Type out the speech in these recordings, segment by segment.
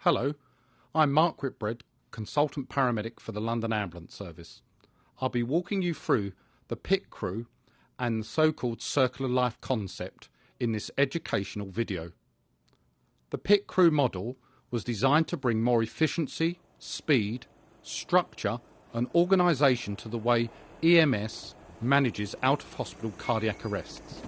Hello, I'm Mark Whitbread, Consultant Paramedic for the London Ambulance Service. I'll be walking you through the pit crew and the so-called circular life concept in this educational video. The pit crew model was designed to bring more efficiency, speed, structure and organisation to the way EMS manages out-of-hospital cardiac arrests.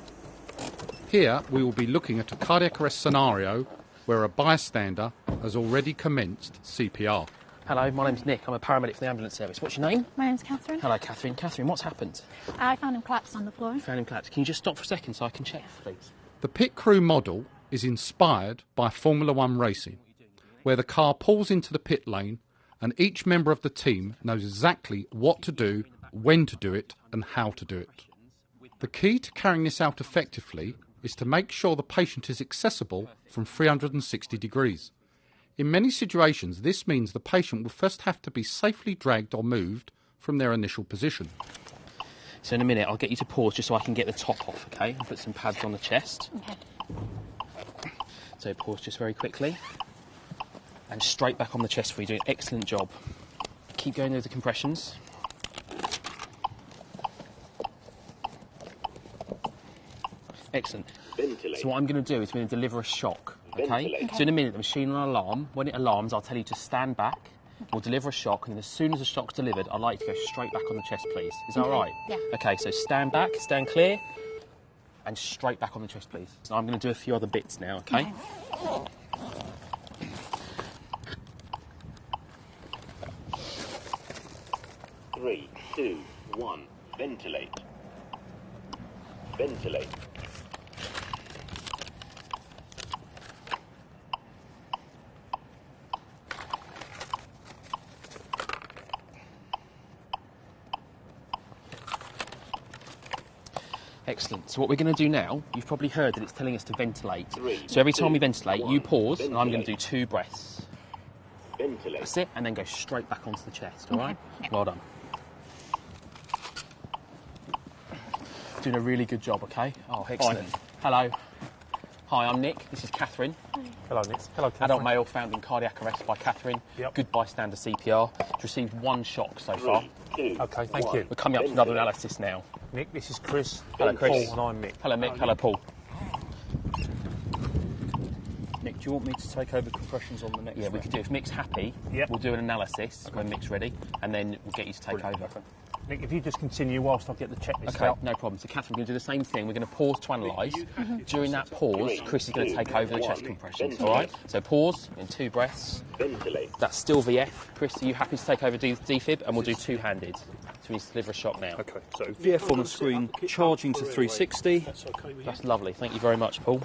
Here we will be looking at a cardiac arrest scenario where a bystander has already commenced CPR. Hello, my name's Nick. I'm a paramedic for the ambulance service. What's your name? My name's Catherine. Hello, Catherine. Catherine, what's happened? I found him collapsed on the floor. You found him collapsed. Can you just stop for a second so I can check, please? The pit crew model is inspired by Formula One racing, where the car pulls into the pit lane and each member of the team knows exactly what to do, when to do it and how to do it. The key to carrying this out effectively is to make sure the patient is accessible from 360 degrees. In many situations, this means the patient will first have to be safely dragged or moved from their initial position. So in a minute, I'll get you to pause just so I can get the top off, OK? I'll put some pads on the chest. Okay. So pause just very quickly. And straight back on the chest for you. Doing an excellent job. Keep going with the compressions. Excellent. Ventilate. So what I'm going to do is I'm going to deliver a shock, okay? So in a minute, the machine will alarm. When it alarms, I'll tell you to stand back. We'll deliver a shock, and then as soon as the shock's delivered, I'd like you to go straight back on the chest, please. Is that all right? Yeah. Okay, so stand back, stand clear, and straight back on the chest, please. So I'm going to do a few other bits now, okay? 3, 2, 1. Ventilate. Ventilate. Excellent. So what we're going to do now, you've probably heard that it's telling us to ventilate. 3, So every time we 2, ventilate, 1, you pause, and I'm going to do ventilate. 2 breaths. Ventilate. That's it, and then go straight back onto the chest, all right? Yeah. Well done. Doing a really good job, okay? Oh, excellent. Hello. Hi, I'm Nick. This is Catherine. Hello, Nick. Hello, Catherine. Adult male found in cardiac arrest by Catherine. Yep. Good bystander CPR. Received 1 shock so far. 3, 2, Okay, thank 1. you. We're coming up to another analysis now. Nick, this is Chris. Hello, Chris. Paul, and I'm Mick. Hello, Mick. Hello, Paul. Nick, do you want me to take over compressions on the next Yeah, we one? could do. If Mick's happy, Yep. we'll do an analysis when Mick's ready, and then we'll get you to take over. Nick, if you just continue whilst I get the checklist Okay, out. no problem. So, Catherine, we're going to do the same thing. We're going to pause to analyse. During that pause, Chris is going to take over the chest compressions, all right? So, pause in 2 breaths. Ventilate. That's still VF. Chris, are you happy to take over defib? And we'll do 2-handed. So, we need to deliver a shock now. Okay, so VF on the screen, charging to 360. That's okay with you? That's lovely. Thank you very much, Paul.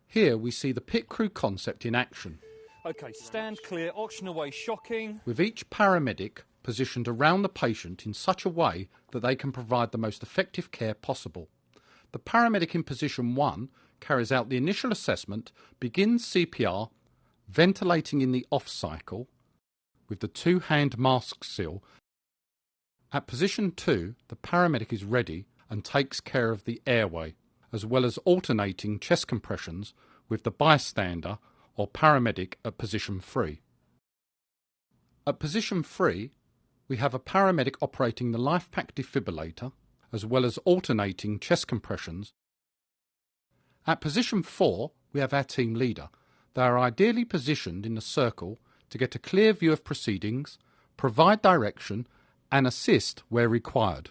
Here we see the pit crew concept in action, Okay, stand clear, oxygen away, shocking. with each paramedic positioned around the patient in such a way that they can provide the most effective care possible. The paramedic in position 1 carries out the initial assessment, begins CPR, ventilating in the off cycle with the 2-hand mask seal. At position 2, the paramedic is ready and takes care of the airway, as well as alternating chest compressions with the bystander or paramedic at position 3. At position 3, we have a paramedic operating the life pack defibrillator, as well as alternating chest compressions. At position 4, we have our team leader. They are ideally positioned in a circle to get a clear view of proceedings, provide direction, and assist where required.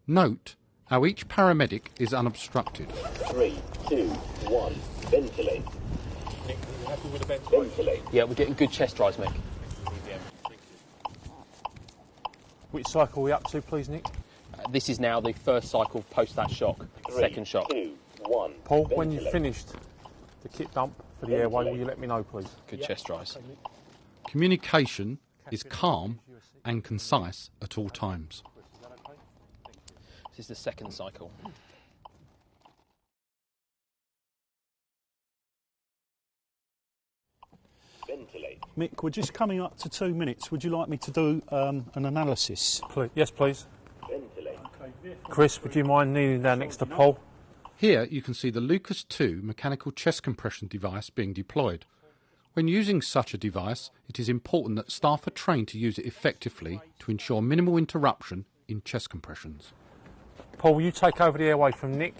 Note how each paramedic is unobstructed. 3, 2, 1. Ventilate. Nick, are you happy with the ventilation? Ventilate. Yeah, we're getting good chest rise, Mick. Which cycle are we up to, please, Nick? This is now the first cycle post that shock, 3, second shock. 2, 1. Paul, when you've Ventilate. finished the kit dump for the airway, will you let me know, please? Good chest rise. Communication is calm and concise at all times. This is the second cycle. Ventilate. Mick, we're just coming up to 2 minutes. Would you like me to do an analysis? Please. Yes, please. Ventilate. Chris, would you mind kneeling down next to Paul? Here you can see the Lucas 2 mechanical chest compression device being deployed. When using such a device, it is important that staff are trained to use it effectively to ensure minimal interruption in chest compressions. Paul, will you take over the airway from Nick?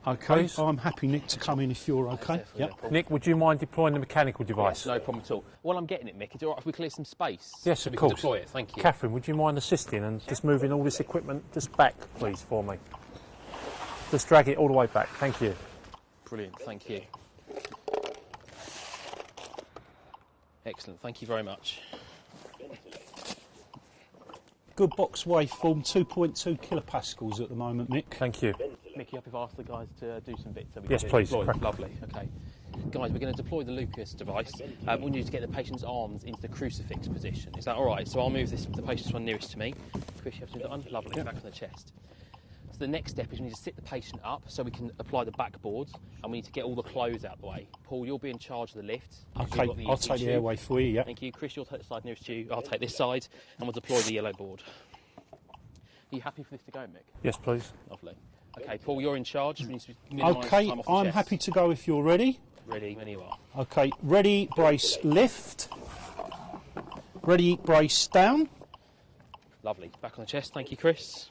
Okay, Please. I'm happy, Nick, to come in if you're okay. Yep. Nick, would you mind deploying the mechanical device? No problem at all. While I'm getting it, Mick, is it all right if we clear some space? Yes, so of we course. Can deploy it. Thank you. Catherine, would you mind assisting and just moving all this equipment just back, please, for me? Just drag it all the way back. Thank you. Brilliant. Thank you. Excellent. Thank you very much. Good box waveform, 2.2 kilopascals at the moment, Mick. Thank you. Mickey, up if I ask the guys to do some bits. So we Yes, can please. deploy. Lovely. Okay. Guys, we're going to deploy the Lucas device. We need to get the patient's arms into the crucifix position. Is that all right? So I'll move the patient's one nearest to me. Chris, you have to move that on. Lovely. Back on the chest. So the next step is we need to sit the patient up so we can apply the backboard, and we need to get all the clothes out of the way. Paul, you'll be in charge of the lift. Okay, I'll take the airway for you, yeah. Thank you. Chris, you'll take the side nearest to you. I'll take this side, and we'll deploy the yellow board. Are you happy for this to go, Mick? Yes, please. Lovely. Okay, Paul, you're in charge. We need to minimise Okay, time off the I'm chest. happy to go if you're ready. Ready, when you are. Okay, ready, brace, lift. Ready, brace, down. Lovely. Back on the chest. Thank you, Chris.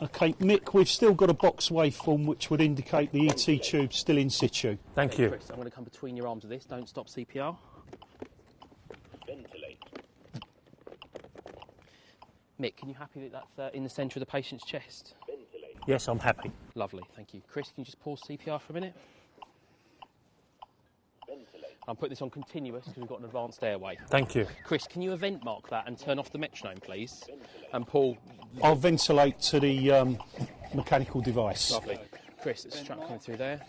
Okay, Mick, we've still got a box waveform which would indicate the ET tube still in situ. Thank Okay, you. Chris, I'm going to come between your arms of this. Don't stop CPR. Ventilate. Mick, can you happy that that's in the centre of the patient's chest? Ventilate. Yes, I'm happy. Lovely, thank you. Chris, can you just pause CPR for a minute? Ventilate. I'll put this on continuous because we've got an advanced airway. Thank you. Chris, can you event mark that and turn off the metronome, please? And Paul, I'll ventilate to the mechanical device. lovely. Chris, it's strap coming through there.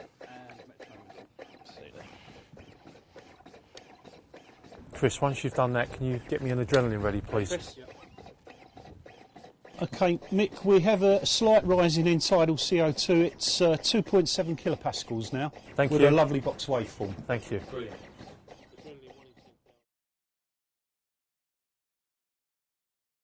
Absolutely. Chris, once you've done that, can you get me an adrenaline ready, please? Chris? Okay, Mick, we have a slight rise in end tidal CO2. It's 2.7 kilopascals now. Thank with you. a lovely box waveform. Thank you. Brilliant.